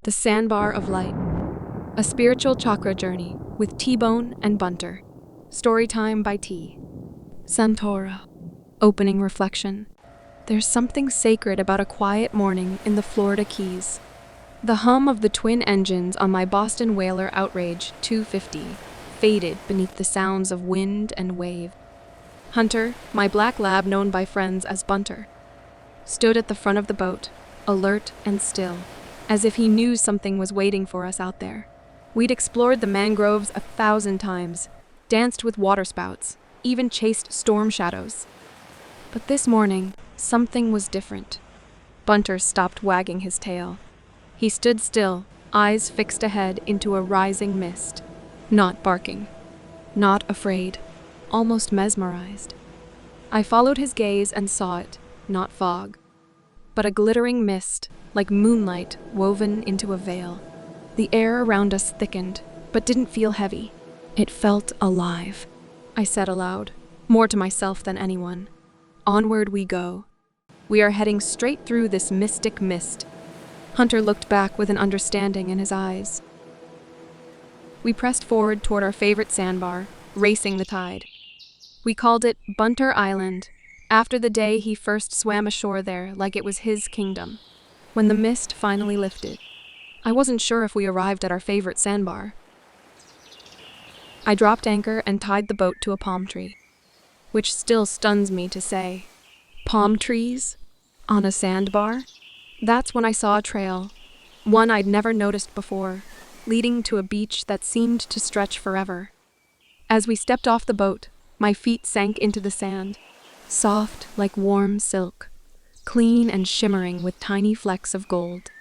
The Sandbar of Light. A spiritual chakra journey with T-Bone and Bunter. Storytime by T. Santoro. Opening reflection. There's something sacred about a quiet morning in the Florida Keys. The hum of the twin engines on my Boston Whaler Outrage 250 faded beneath the sounds of wind and wave. Hunter, my black lab known by friends as Bunter, stood at the front of the boat, alert and still, as if he knew something was waiting for us out there. We'd explored the mangroves 1,000 times, danced with waterspouts, even chased storm shadows. But this morning, something was different. Bunter stopped wagging his tail. He stood still, eyes fixed ahead into a rising mist. Not barking. Not afraid. Almost mesmerized. I followed his gaze and saw it, not fog, but a glittering mist, like moonlight woven into a veil. The air around us thickened, but didn't feel heavy. It felt alive. I said aloud, more to myself than anyone. Onward we go. We are heading straight through this mystic mist. Hunter looked back with an understanding in his eyes. We pressed forward toward our favorite sandbar, racing the tide. We called it Bunter Island, after the day he first swam ashore there like it was his kingdom. When the mist finally lifted, I wasn't sure if we arrived at our favorite sandbar. I dropped anchor and tied the boat to a palm tree, which still stuns me to say. Palm trees? On a sandbar? That's when I saw a trail, one I'd never noticed before, leading to a beach that seemed to stretch forever. As we stepped off the boat, my feet sank into the sand, soft like warm silk, clean and shimmering with tiny flecks of gold.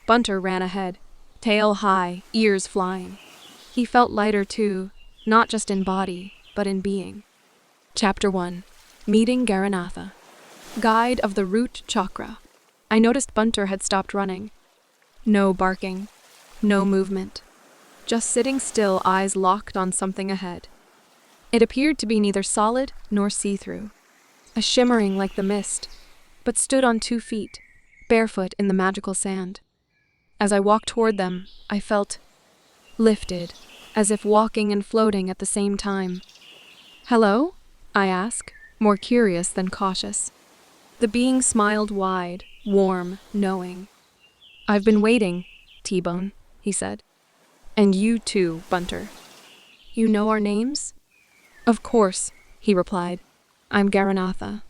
Bunter ran ahead, tail high, ears flying. He felt lighter too, not just in body, but in being. Chapter 1. Meeting Garanatha. Guide of the Root Chakra. I noticed Bunter had stopped running. No barking, no movement. Just sitting still, eyes locked on something ahead. It appeared to be neither solid nor see-through, a shimmering like the mist, but stood on 2 feet, barefoot in the magical sand. As I walked toward them, I felt lifted, as if walking and floating at the same time. "Hello?" I asked, more curious than cautious. The being smiled wide, warm, knowing. "I've been waiting, T-Bone," he said. "And you too, Bunter. You know our names?" "Of course," he replied. "I'm Garanatha.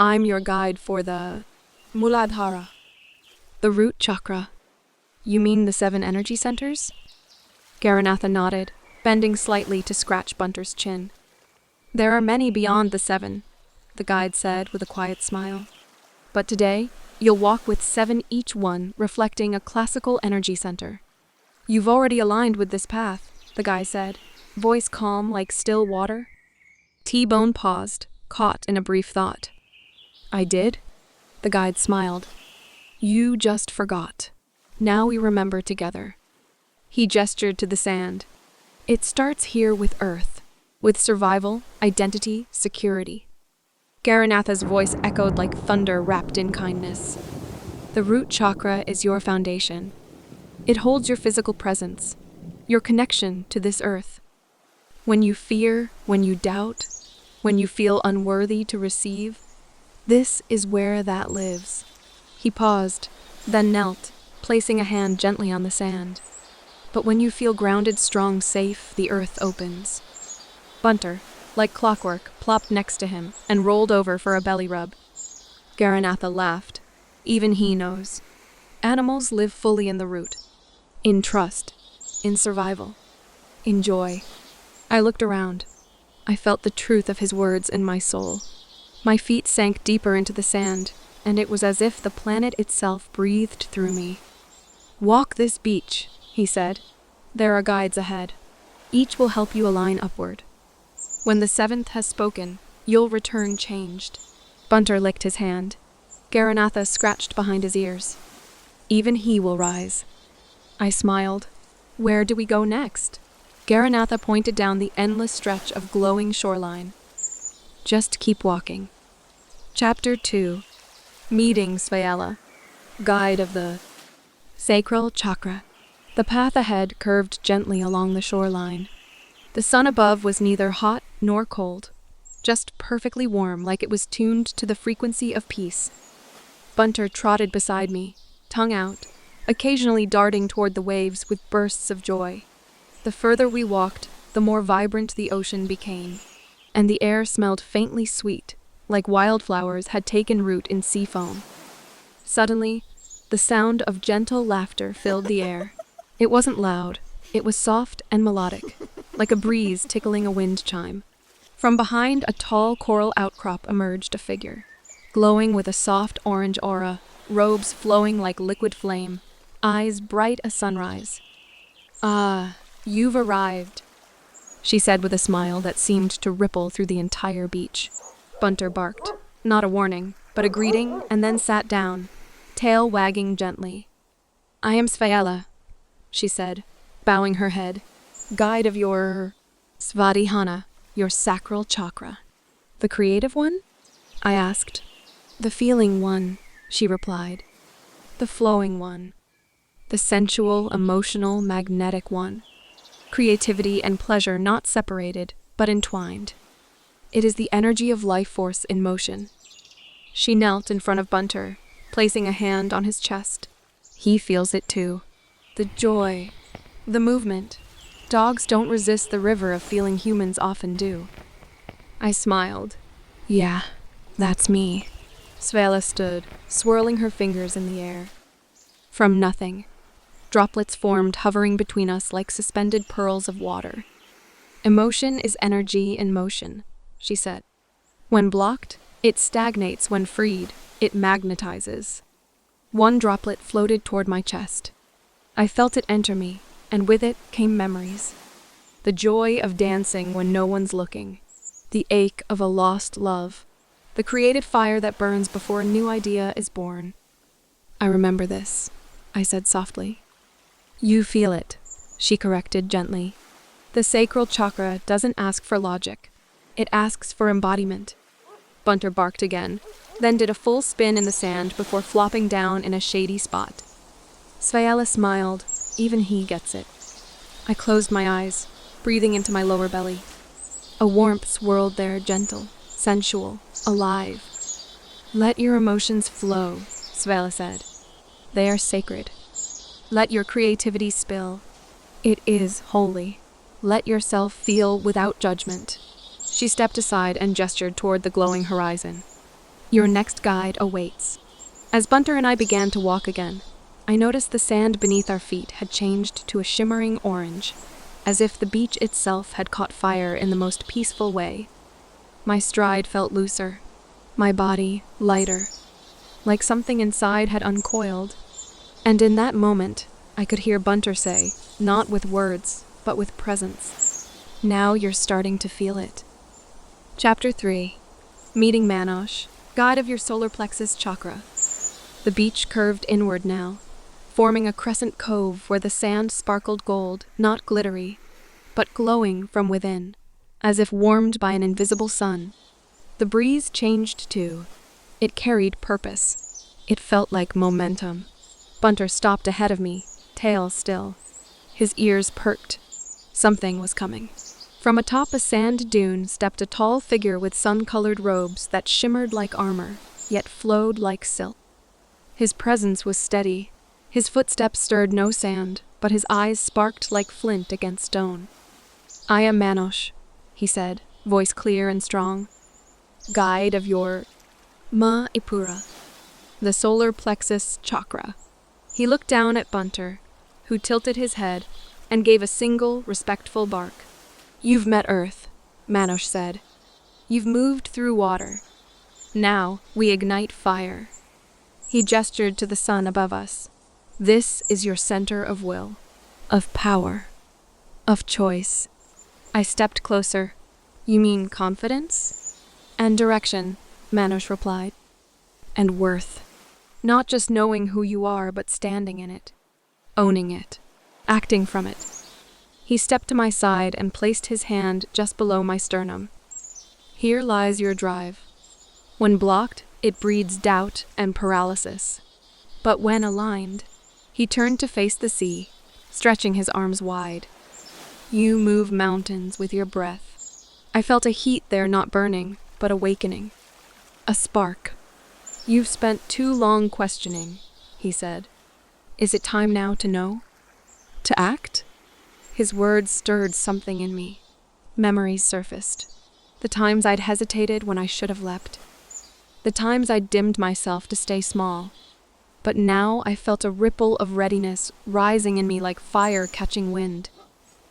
I'm your guide for the Muladhara, the root chakra." "You mean the 7 energy centers?" Garanatha nodded, bending slightly to scratch Bunter's chin. "There are many beyond the 7, the guide said with a quiet smile. "But today, you'll walk with 7 each one, reflecting a classical energy center." "You've already aligned with this path," the guy said, voice calm like still water. T-Bone paused, caught in a brief thought. "I did?" The guide smiled. "You just forgot. Now we remember together." He gestured to the sand. "It starts here with Earth, with survival, identity, security." Garanatha's voice echoed like thunder wrapped in kindness. "The root chakra is your foundation. It holds your physical presence, your connection to this earth. When you fear, when you doubt, when you feel unworthy to receive, this is where that lives." He paused, then knelt, placing a hand gently on the sand. "But when you feel grounded, strong, safe, the earth opens." Bunter, like clockwork, plopped next to him and rolled over for a belly rub. Garanatha laughed. "Even he knows. Animals live fully in the root. In trust. In survival. In joy." I looked around. I felt the truth of his words in my soul. My feet sank deeper into the sand, and it was as if the planet itself breathed through me. "Walk this beach," he said. "There are guides ahead. Each will help you align upward. When the 7th has spoken, you'll return changed." Bunter licked his hand. Garanatha scratched behind his ears. "Even he will rise." I smiled. "Where do we go next?" Garanatha pointed down the endless stretch of glowing shoreline. "Just keep walking." Chapter 2. Meeting Svaella. Guide of the Sacral chakra. The path ahead curved gently along the shoreline. The sun above was neither hot nor cold, just perfectly warm, like it was tuned to the frequency of peace. Bunter trotted beside me, tongue out, occasionally darting toward the waves with bursts of joy. The further we walked, the more vibrant the ocean became, and the air smelled faintly sweet, like wildflowers had taken root in sea foam. Suddenly, the sound of gentle laughter filled the air. It wasn't loud, it was soft and melodic, like a breeze tickling a wind chime. From behind a tall coral outcrop emerged a figure, glowing with a soft orange aura, robes flowing like liquid flame, eyes bright as sunrise. "Ah, you've arrived," she said with a smile that seemed to ripple through the entire beach. Bunter barked, not a warning, but a greeting, and then sat down, tail wagging gently. "I am Svaella," she said, bowing her head, "guide of your Svadhyana, your sacral chakra." "The creative one?" I asked. "The feeling one," she replied. "The flowing one. The sensual, emotional, magnetic one. Creativity and pleasure not separated, but entwined. It is the energy of life force in motion." She knelt in front of Bunter, placing a hand on his chest. He feels it too. The joy, the movement. Dogs don't resist the river of feeling humans often do. I smiled. "Yeah, that's me." Svaella stood, swirling her fingers in the air. From nothing, droplets formed, hovering between us like suspended pearls of water. "Emotion is energy in motion," she said. "When blocked, it stagnates. When freed, it magnetizes." One droplet floated toward my chest. I felt it enter me, and with it came memories. The joy of dancing when no one's looking. The ache of a lost love. The created fire that burns before a new idea is born. "I remember this," I said softly. "You feel it," she corrected gently. "The sacral chakra doesn't ask for logic. It asks for embodiment." Bunter barked again, then did a full spin in the sand before flopping down in a shady spot. Svaella smiled. Even he gets it. I closed my eyes, breathing into my lower belly. A warmth swirled there, gentle, sensual, alive. "Let your emotions flow," Svaella said. "They are sacred. Let your creativity spill. It is holy. Let yourself feel without judgment." She stepped aside and gestured toward the glowing horizon. "Your next guide awaits." As Bunter and I began to walk again, I noticed the sand beneath our feet had changed to a shimmering orange, as if the beach itself had caught fire in the most peaceful way. My stride felt looser, my body lighter, like something inside had uncoiled. And in that moment, I could hear Bunter say, not with words, but with presence, "Now you're starting to feel it." Chapter 3. Meeting Manosh, guide of your solar plexus chakra. The beach curved inward now, forming a crescent cove where the sand sparkled gold, not glittery, but glowing from within, as if warmed by an invisible sun. The breeze changed too. It carried purpose. It felt like momentum. Bunter stopped ahead of me, tail still. His ears perked. Something was coming. From atop a sand dune stepped a tall figure with sun-colored robes that shimmered like armor, yet flowed like silk. His presence was steady. His footsteps stirred no sand, but his eyes sparked like flint against stone. "I am Manosh," he said, voice clear and strong. "Guide of your Ipura, the solar plexus chakra." He looked down at Bunter, who tilted his head and gave a single, respectful bark. "You've met Earth," Manosh said. "You've moved through water. Now we ignite fire." He gestured to the sun above us. "This is your center of will, of power, of choice." I stepped closer. "You mean confidence?" "And direction," Manosh replied. "And worth. Not just knowing who you are, but standing in it. Owning it. Acting from it." He stepped to my side and placed his hand just below my sternum. "Here lies your drive. When blocked, it breeds doubt and paralysis. But when aligned," He turned to face the sea, stretching his arms wide. You move mountains with your breath. I felt a heat there, not burning, but awakening. A spark. You've spent too long questioning, he said. Is it time now to know? To act? His words stirred something in me. Memories surfaced. The times I'd hesitated when I should have leapt. The times I'd dimmed myself to stay small. But now I felt a ripple of readiness rising in me like fire catching wind.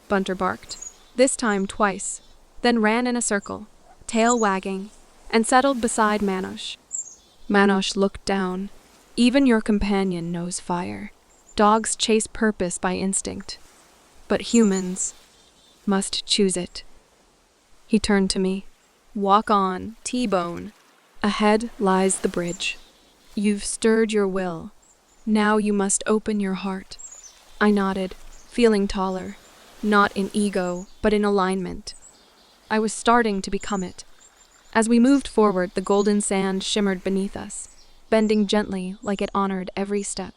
Bunter barked, this time twice, then ran in a circle, tail wagging, and settled beside Manosh. Manosh looked down. Even your companion knows fire. Dogs chase purpose by instinct. But humans must choose it. He turned to me. Walk on, T-bone. Ahead lies the bridge. You've stirred your will. Now you must open your heart. I nodded, feeling taller. Not in ego, but in alignment. I was starting to become it. As we moved forward, the golden sand shimmered beneath us, bending gently like it honored every step.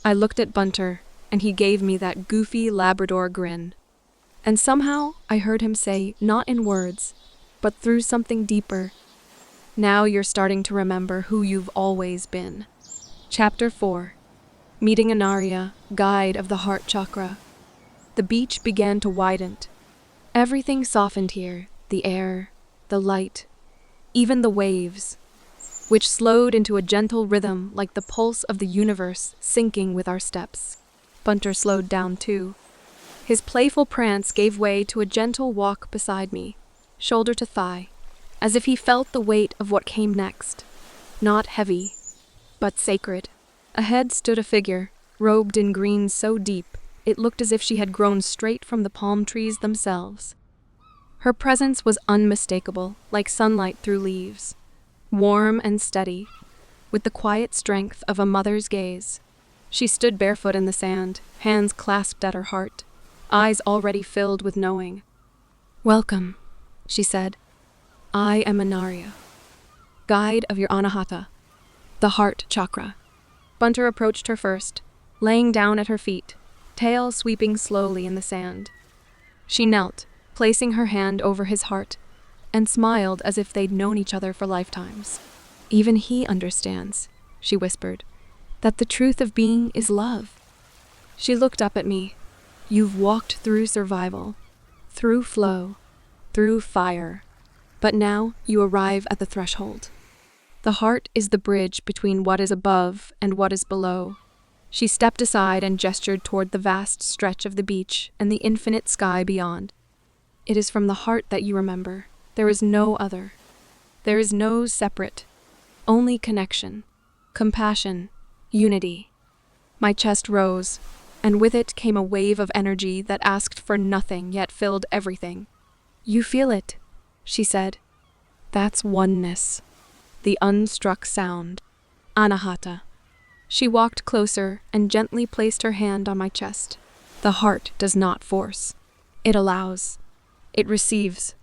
I looked at Bunter, and he gave me that goofy Labrador grin. And somehow I heard him say, not in words, but through something deeper, now you're starting to remember who you've always been. Chapter 4. Meeting Anarya, guide of the heart chakra. The beach began to widen. Everything softened here, the air, the light, even the waves, which slowed into a gentle rhythm like the pulse of the universe syncing with our steps. Bunter slowed down too. His playful prance gave way to a gentle walk beside me, shoulder to thigh, as if he felt the weight of what came next. Not heavy, but sacred. Ahead stood a figure, robed in green so deep, it looked as if she had grown straight from the palm trees themselves. Her presence was unmistakable, like sunlight through leaves. Warm and steady, with the quiet strength of a mother's gaze. She stood barefoot in the sand, hands clasped at her heart, eyes already filled with knowing. Welcome, she said. I am Anarya, guide of your Anahata, the heart chakra. Bunter approached her first, laying down at her feet, tail sweeping slowly in the sand. She knelt, placing her hand over his heart, and smiled as if they'd known each other for lifetimes. Even he understands, she whispered, that the truth of being is love. She looked up at me. You've walked through survival, through flow, through fire, but now you arrive at the threshold. The heart is the bridge between what is above and what is below. She stepped aside and gestured toward the vast stretch of the beach and the infinite sky beyond. It is from the heart that you remember. There is no other. There is no separate. Only connection, compassion, unity. My chest rose, and with it came a wave of energy that asked for nothing yet filled everything. You feel it, she said. That's oneness. The unstruck sound. Anahata. She walked closer and gently placed her hand on my chest. The heart does not force. It allows. It receives.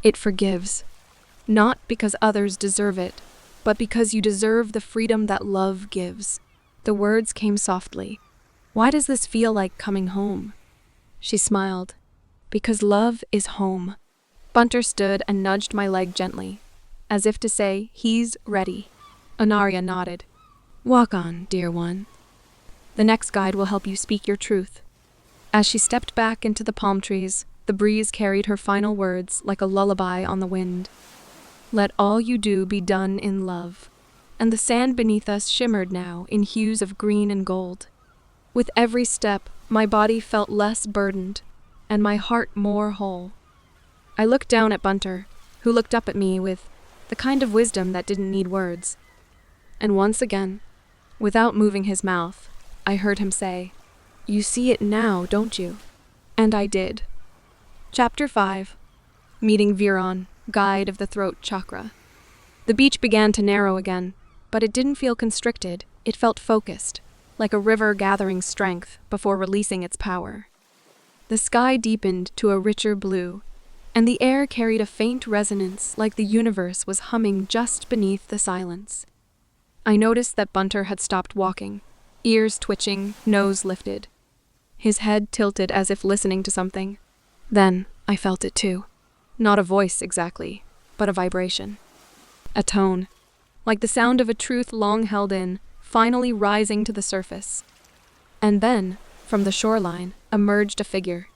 It forgives. Not because others deserve it, but because you deserve the freedom that love gives. The words came softly. Why does this feel like coming home? She smiled. Because love is home. Bunter stood and nudged my leg gently, as if to say, he's ready. Anarya nodded. Walk on, dear one. The next guide will help you speak your truth. As she stepped back into the palm trees, the breeze carried her final words like a lullaby on the wind. Let all you do be done in love. And the sand beneath us shimmered now in hues of green and gold. With every step, my body felt less burdened, and my heart more whole. I looked down at Bunter, who looked up at me with the kind of wisdom that didn't need words. And once again, without moving his mouth, I heard him say, You see it now, don't you? And I did. Chapter 5. Meeting Vireon, guide of the throat chakra. The beach began to narrow again, but it didn't feel constricted. It felt focused, like a river gathering strength before releasing its power. The sky deepened to a richer blue, and the air carried a faint resonance like the universe was humming just beneath the silence. I noticed that Bunter had stopped walking, ears twitching, nose lifted. His head tilted as if listening to something. Then I felt it too. Not a voice exactly, but a vibration. A tone, like the sound of a truth long held in, finally rising to the surface. And then, from the shoreline, emerged a figure,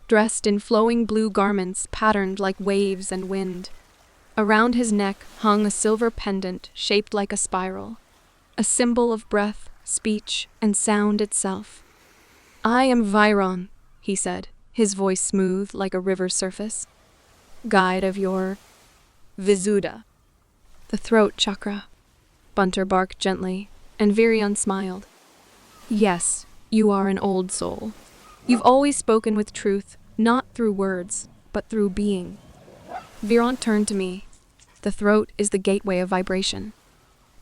dressed in flowing blue garments patterned like waves and wind. Around his neck hung a silver pendant shaped like a spiral, a symbol of breath, speech, and sound itself. "I am Vireon," he said, his voice smooth like a river's surface. "Guide of your Visuddha." "The throat chakra," Bunter barked gently, and Vireon smiled. "Yes, you are an old soul. You've always spoken with truth, not through words, but through being." Vireon turned to me. "The throat is the gateway of vibration.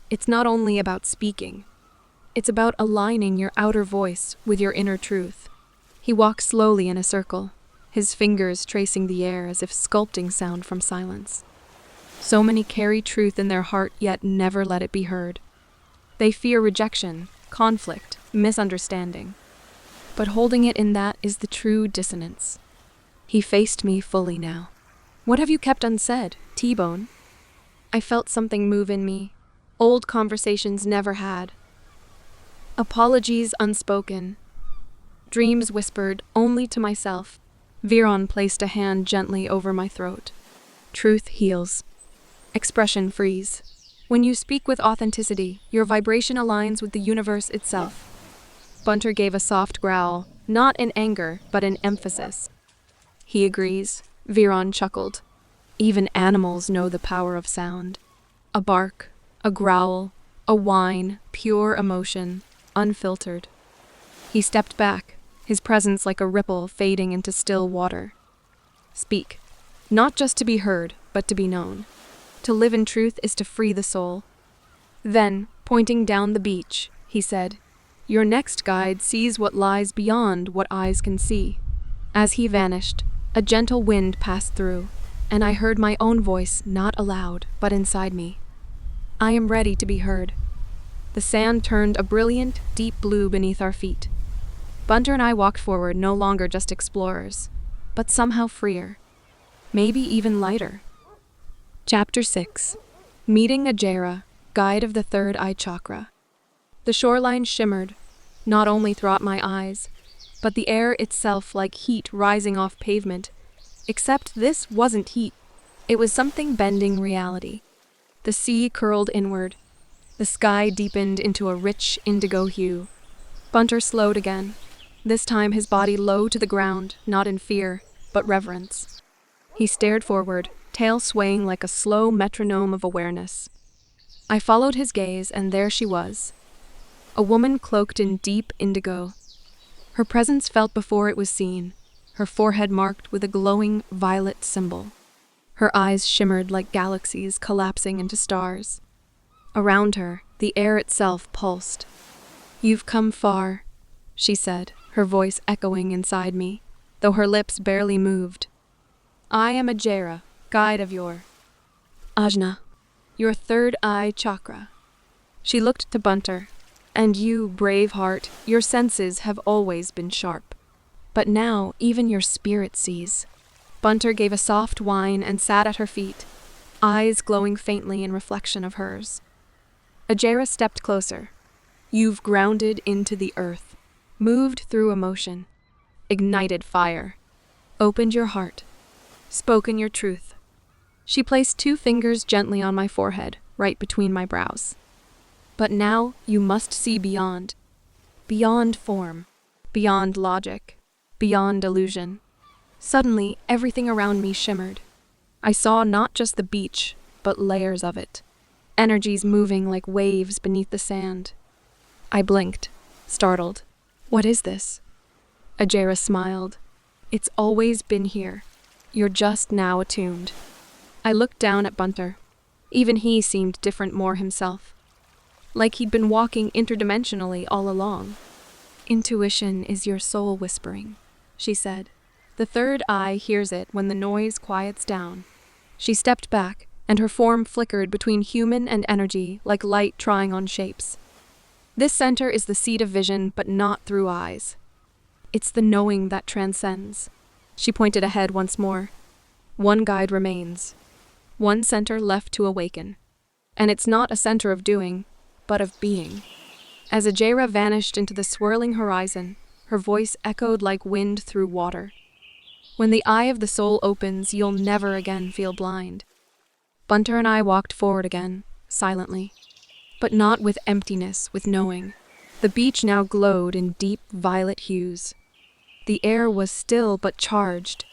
It's not only about speaking. It's about aligning your outer voice with your inner truth." He walked slowly in a circle, his fingers tracing the air as if sculpting sound from silence. So many carry truth in their heart yet never let it be heard. They fear rejection, conflict, misunderstanding. But holding it in that is the true dissonance. He faced me fully now. "What have you kept unsaid, T-Bone?" I felt something move in me, old conversations never had. Apologies unspoken. Dreams whispered only to myself. Vireon placed a hand gently over my throat. "Truth heals. Expression frees. When you speak with authenticity, your vibration aligns with the universe itself." Bunter gave a soft growl, not in anger, but in emphasis. "He agrees," Vireon chuckled. "Even animals know the power of sound. A bark, a growl, a whine, pure emotion, unfiltered." He stepped back, his presence like a ripple fading into still water. "Speak, not just to be heard, but to be known. To live in truth is to free the soul." Then, pointing down the beach, he said, "Your next guide sees what lies beyond what eyes can see." As he vanished, a gentle wind passed through, and I heard my own voice not aloud, but inside me. "I am ready to be heard." The sand turned a brilliant, deep blue beneath our feet. Bunter and I walked forward, no longer just explorers, but somehow freer. Maybe even lighter. Chapter 6. Meeting Ajayra, Guide of the Third Eye Chakra. The shoreline shimmered, not only throughout my eyes, but the air itself like heat rising off pavement. Except this wasn't heat. It was something bending reality. The sea curled inward. The sky deepened into a rich indigo hue. Bunter slowed again, this time his body low to the ground, not in fear, but reverence. He stared forward, tail swaying like a slow metronome of awareness. I followed his gaze, and there she was. A woman cloaked in deep indigo. Her presence felt before it was seen, her forehead marked with a glowing violet symbol. Her eyes shimmered like galaxies collapsing into stars. Around her, the air itself pulsed. "You've come far," she said, her voice echoing inside me, though her lips barely moved. "I am Ajayra, guide of your Ajna, your third eye chakra." She looked to Bunter. "And you, brave heart, your senses have always been sharp. But now even your spirit sees." Bunter gave a soft whine and sat at her feet, eyes glowing faintly in reflection of hers. Ajayra stepped closer. "You've grounded into the earth, moved through emotion, ignited fire, opened your heart, spoken your truth." She placed 2 fingers gently on my forehead, right between my brows. "But now you must see beyond. Beyond form, beyond logic, beyond illusion." Suddenly, everything around me shimmered. I saw not just the beach, but layers of it. Energies moving like waves beneath the sand. I blinked, startled. "What is this?" Ajayra smiled. "It's always been here. You're just now attuned." I looked down at Bunter. Even he seemed different, more himself. Like he'd been walking interdimensionally all along. "Intuition is your soul whispering," she said. "The third eye hears it when the noise quiets down." She stepped back, and her form flickered between human and energy like light trying on shapes. This center is the seat of vision, but not through eyes. It's the knowing that transcends. She pointed ahead once more. One guide remains. One center left to awaken. And it's not a center of doing, but of being. As Ajayra vanished into the swirling horizon, her voice echoed like wind through water. When the eye of the soul opens, you'll never again feel blind. Bunter and I walked forward again, silently. But not with emptiness, with knowing. The beach now glowed in deep violet hues. The air was still but charged.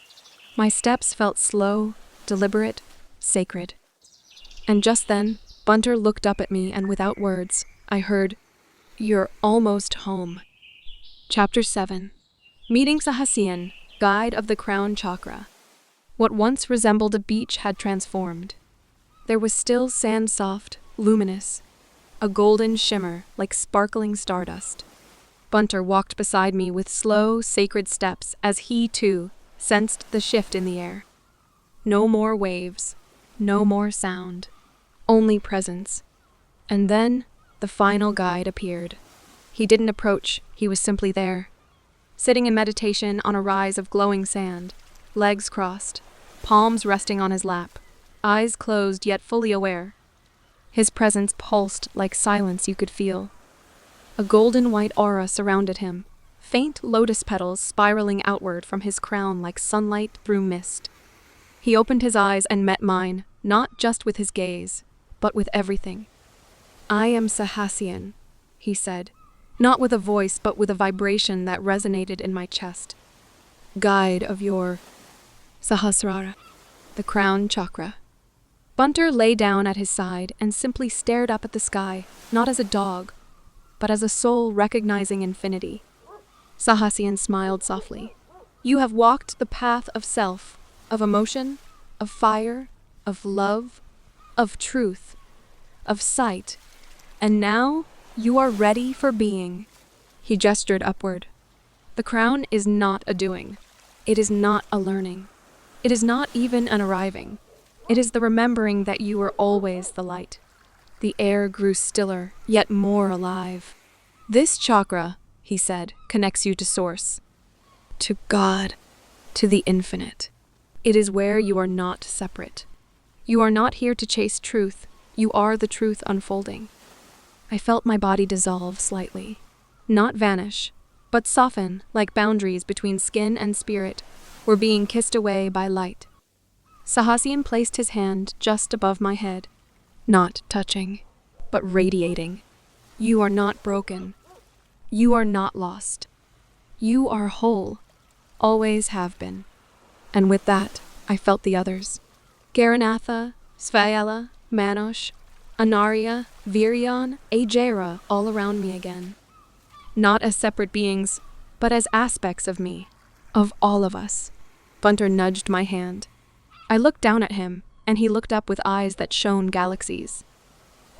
My steps felt slow, deliberate, sacred. And just then, Bunter looked up at me, and without words, I heard, "You're almost home." Chapter 7. Meeting Sahasien, guide of the crown chakra. What once resembled a beach had transformed. There was still sand soft, luminous, a golden shimmer like sparkling stardust. Bunter walked beside me with slow, sacred steps as he, too, sensed the shift in the air. No more waves, no more sound, only presence. And then, the final guide appeared. He didn't approach, he was simply there. Sitting in meditation on a rise of glowing sand, legs crossed, palms resting on his lap, eyes closed yet fully aware. His presence pulsed like silence you could feel. A golden white aura surrounded him, faint lotus petals spiraling outward from his crown like sunlight through mist. He opened his eyes and met mine, not just with his gaze, but with everything. "I am Sahasien," he said, not with a voice but with a vibration that resonated in my chest. "Guide of your Sahasrara, the crown chakra." Bunter lay down at his side and simply stared up at the sky, not as a dog, but as a soul recognizing infinity. Sahasien smiled softly. "You have walked the path of self, of emotion, of fire, of love, of truth, of sight, and now you are ready for being." He gestured upward. The crown is not a doing. It is not a learning. It is not even an arriving. It is the remembering that you are always the light. The air grew stiller, yet more alive. "This chakra," he said, "connects you to Source, to God, to the infinite. It is where you are not separate. You are not here to chase truth. You are the truth unfolding." I felt my body dissolve slightly. Not vanish, but soften like boundaries between skin and spirit were being kissed away by light. Sahasien placed his hand just above my head, not touching, but radiating. "You are not broken. You are not lost. You are whole, always have been." And with that, I felt the others. Garanatha, Svaella, Manosh, Anarya, Vireon, Ajayra all around me again. Not as separate beings, but as aspects of me, of all of us. Bunter nudged my hand. I looked down at him, and he looked up with eyes that shone galaxies.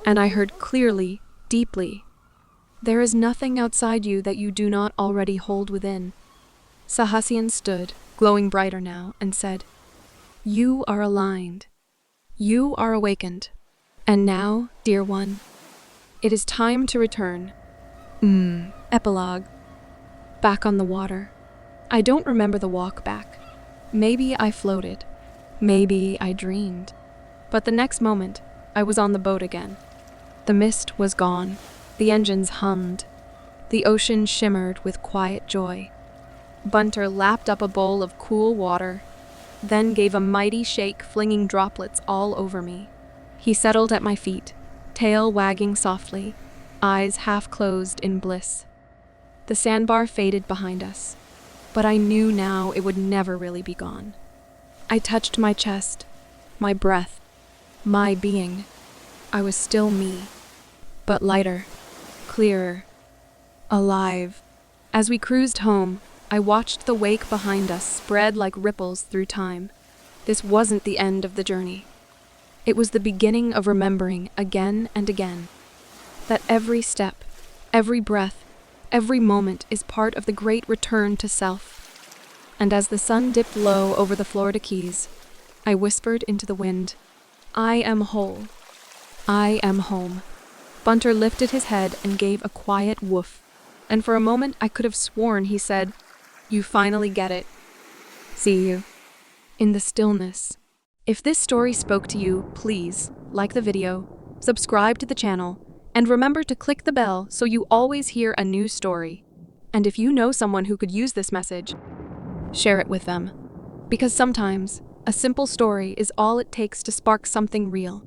And I heard clearly, deeply, "There is nothing outside you that you do not already hold within." Sahasien stood, glowing brighter now, and said, "You are aligned. You are awakened. And now, dear one, it is time to return." Epilogue. Back on the water. I don't remember the walk back. Maybe I floated. Maybe I dreamed. But the next moment, I was on the boat again. The mist was gone. The engines hummed. The ocean shimmered with quiet joy. Bunter lapped up a bowl of cool water, then gave a mighty shake, flinging droplets all over me. He settled at my feet, tail wagging softly, eyes half closed in bliss. The sandbar faded behind us, but I knew now it would never really be gone. I touched my chest, my breath, my being. I was still me, but lighter, clearer, alive. As we cruised home, I watched the wake behind us spread like ripples through time. This wasn't the end of the journey. It was the beginning of remembering again and again that every step, every breath, every moment is part of the great return to self. And as the sun dipped low over the Florida Keys, I whispered into the wind, "I am whole. I am home. Bunter lifted his head and gave a quiet woof, and for a moment I could have sworn he said, "You finally get it. See you in the stillness." If this story spoke to you, please like the video, subscribe to the channel, and remember to click the bell so you always hear a new story. And if you know someone who could use this message, share it with them. Because sometimes, a simple story is all it takes to spark something real.